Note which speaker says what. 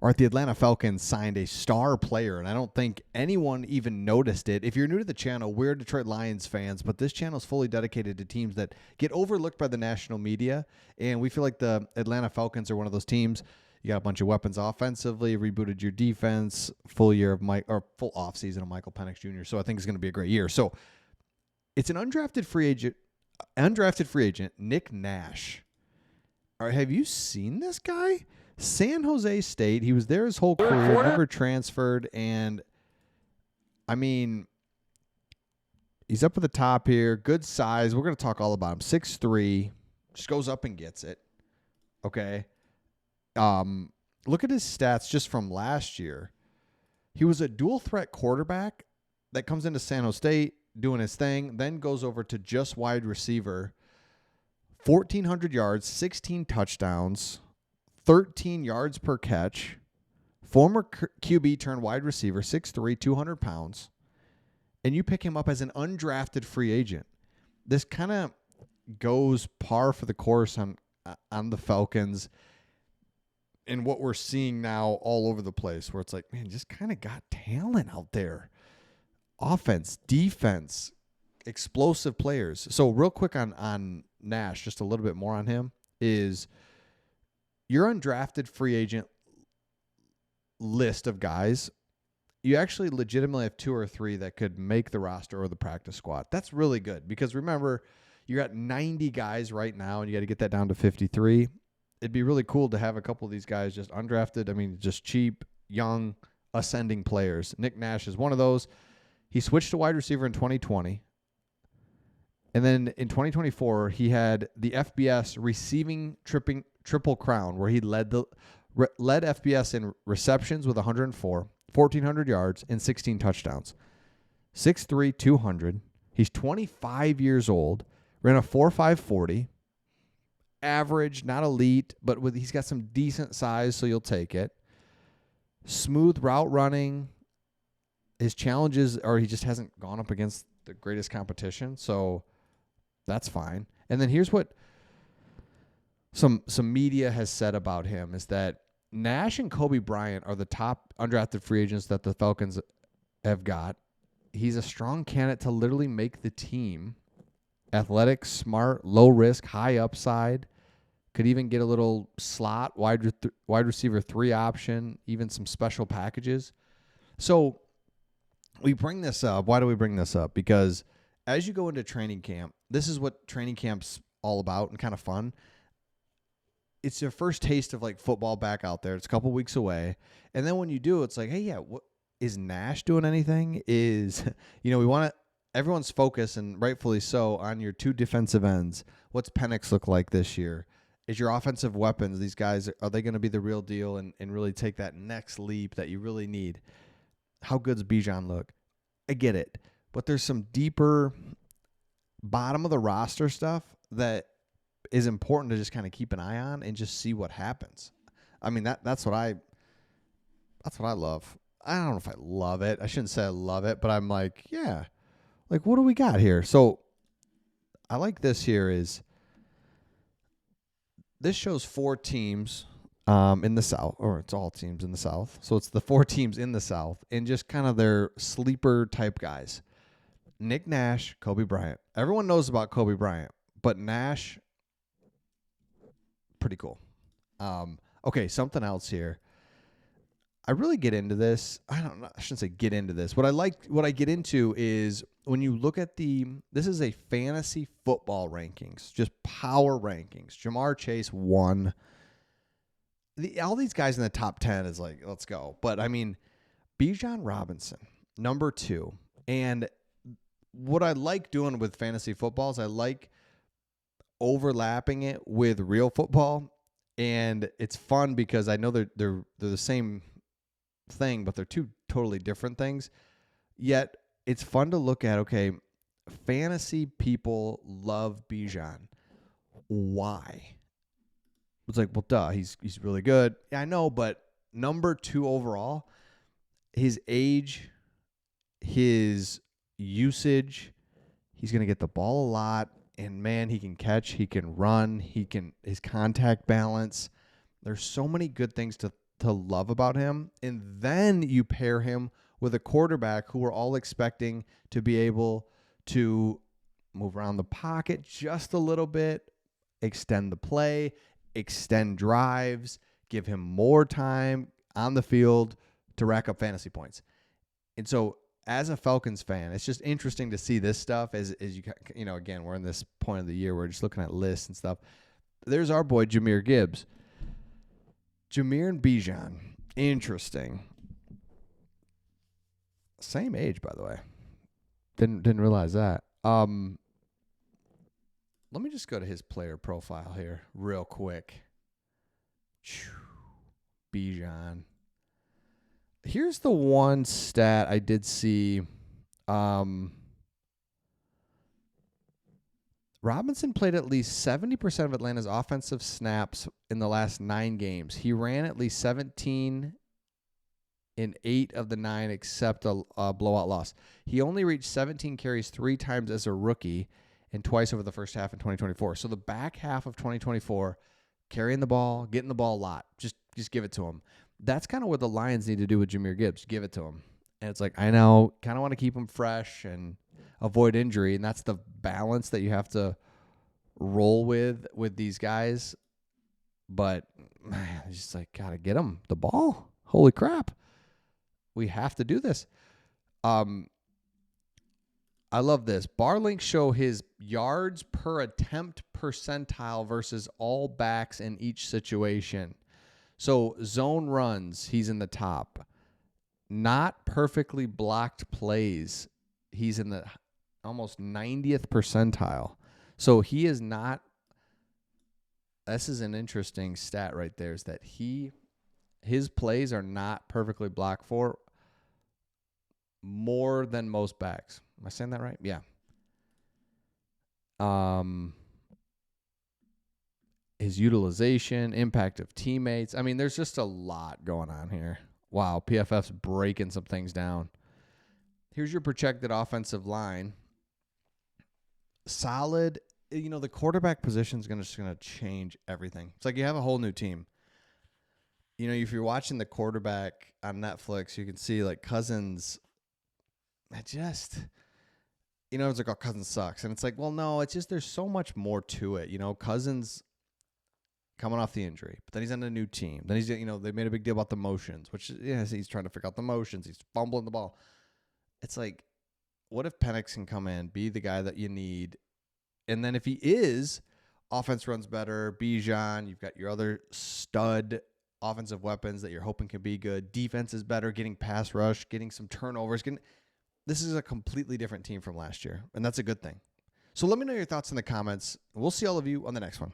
Speaker 1: or the Atlanta Falcons signed a star player, and I don't think anyone even noticed it. If you're new to the channel, we're Detroit Lions fans, but this channel is fully dedicated to teams that get overlooked by the national media, and we feel like the Atlanta Falcons are one of those teams. You got a bunch of weapons offensively, rebooted your defense, full year of full offseason of Michael Penix Jr. So I think it's going to be a great year. So it's an undrafted free agent, Nick Nash. All right, have you seen this guy? San Jose State. He was there his whole career, never transferred, and I mean, he's up at the top here. Good size. We're going to talk all about him. 6'3", just goes up and gets it. Okay. Look at his stats just from last year. He was a dual threat quarterback that comes into San Jose State doing his thing, then goes over to just wide receiver. 1,400 yards, 16 touchdowns, 13 yards per catch. Former QB turned wide receiver, 6'3", 200 pounds. And you pick him up as an undrafted free agent. This kind of goes par for the course on the Falcons and what we're seeing now all over the place, where it's like, man, just kind of got talent out there. Offense, defense, explosive players. So real quick on Nash, just a little bit more on him, is your undrafted free agent list of guys, you actually legitimately have 2 or 3 that could make the roster or the practice squad. That's really good because remember, you got 90 guys right now and you got to get that down to 53. It'd be really cool to have a couple of these guys just undrafted. I mean, just cheap, young, ascending players. Nick Nash is one of those. He switched to wide receiver in 2020. And then in 2024, he had the FBS receiving triple crown, where he led FBS in receptions with 104, 1,400 yards, and 16 touchdowns. 6'3", 200. He's 25 years old. Ran a 4.5 40. Average, not elite, but he's got some decent size, so you'll take it. Smooth route running. His challenges are he just hasn't gone up against the greatest competition, so that's fine. And then here's what some media has said about him is that Nash and Kobe Bryant are the top undrafted free agents that the Falcons have got. He's a strong candidate to literally make the team. Athletic, smart, low risk, high upside. Could even get a little slot, wide receiver 3 option, even some special packages. So we bring this up. Why do we bring this up? Because as you go into training camp, this is what training camp's all about and kind of fun. It's your first taste of like football back out there. It's a couple weeks away. And then when you do, it's like, hey, yeah, what is Nash doing anything? We want to, everyone's focus, and rightfully so, on your 2 defensive ends. What's Penix look like this year? Is your offensive weapons, these guys, are they going to be the real deal and really take that next leap that you really need? How good's Bijan look? I get it. But there's some deeper bottom of the roster stuff that is important to just kind of keep an eye on and just see what happens. I mean, that's what I love. I don't know if I love it. I shouldn't say I love it, but I'm like, yeah. Like, what do we got here? So I like this here is this shows 4 teams in the South, or it's all teams in the South. So it's the 4 teams in the South and just kind of their sleeper type guys. Nick Nash, Kobe Bryant. Everyone knows about Kobe Bryant, but Nash, pretty cool. Okay, something else here. I really get into this. I shouldn't say get into this. What I get into is when you look at this is a fantasy football rankings, just power rankings. Jamar Chase won. All these guys in the top 10 is like, let's go. But I mean, Bijan Robinson, number 2. And what I like doing with fantasy football is I like overlapping it with real football. And it's fun because I know they're the same thing, but they're 2 totally different things. Yet it's fun to look at, okay, fantasy people love Bijan. Why? It's like, well, duh, he's really good. Yeah, I know, but number 2 overall, his age, his usage, he's going to get the ball a lot, and man, he can catch, he can run, his contact balance. There's so many good things to to love about him. And then you pair him with a quarterback who we're all expecting to be able to move around the pocket just a little bit, extend the play, extend drives, give him more time on the field to rack up fantasy points. And so as a Falcons fan, it's just interesting to see this stuff as you know, again, we're in this point of the year, we're just looking at lists and stuff. There's our boy Jahmyr Gibbs. Jahmyr and Bijan. Interesting. Same age, by the way. Didn't realize that. Let me just go to his player profile here real quick. Bijan. Here's the one stat I did see. Robinson played at least 70% of Atlanta's offensive snaps in the last 9 games. He ran at least 17 in 8 of the 9 except a blowout loss. He only reached 17 carries 3 times as a rookie and twice over the first half in 2024. So the back half of 2024, carrying the ball, getting the ball a lot. Just give it to him. That's kind of what the Lions need to do with Jahmyr Gibbs. Give it to him. And it's like, I know, kind of want to keep him fresh and avoid injury, and that's the balance that you have to roll with these guys. But, man, it's just like, got to get him the ball. Holy crap. We have to do this. I love this. Barlinks show his yards per attempt percentile versus all backs in each situation. So zone runs, he's in the top. Not perfectly blocked plays, he's in the almost 90th percentile. So he is not. This is an interesting stat right there, is that his plays are not perfectly blocked for more than most backs. Am I saying that right? Yeah. His utilization, impact of teammates. I mean, there's just a lot going on here. Wow, PFF's breaking some things down. Here's your projected offensive line. Solid. You know, the quarterback position is just going to change everything. It's like you have a whole new team. You know, if you're watching the quarterback on Netflix, you can see like Cousins. It's like, oh, Cousins sucks. And it's like, well, no, it's just there's so much more to it. You know, Cousins coming off the injury, but then he's on a new team. Then he's, they made a big deal about the motions, which, he's trying to figure out the motions. He's fumbling the ball. It's like, what if Penix can come in, be the guy that you need? And then if he is, offense runs better. Bijan, you've got your other stud offensive weapons that you're hoping can be good. Defense is better, getting pass rush, getting some turnovers. This is a completely different team from last year, and that's a good thing. So let me know your thoughts in the comments. We'll see all of you on the next one.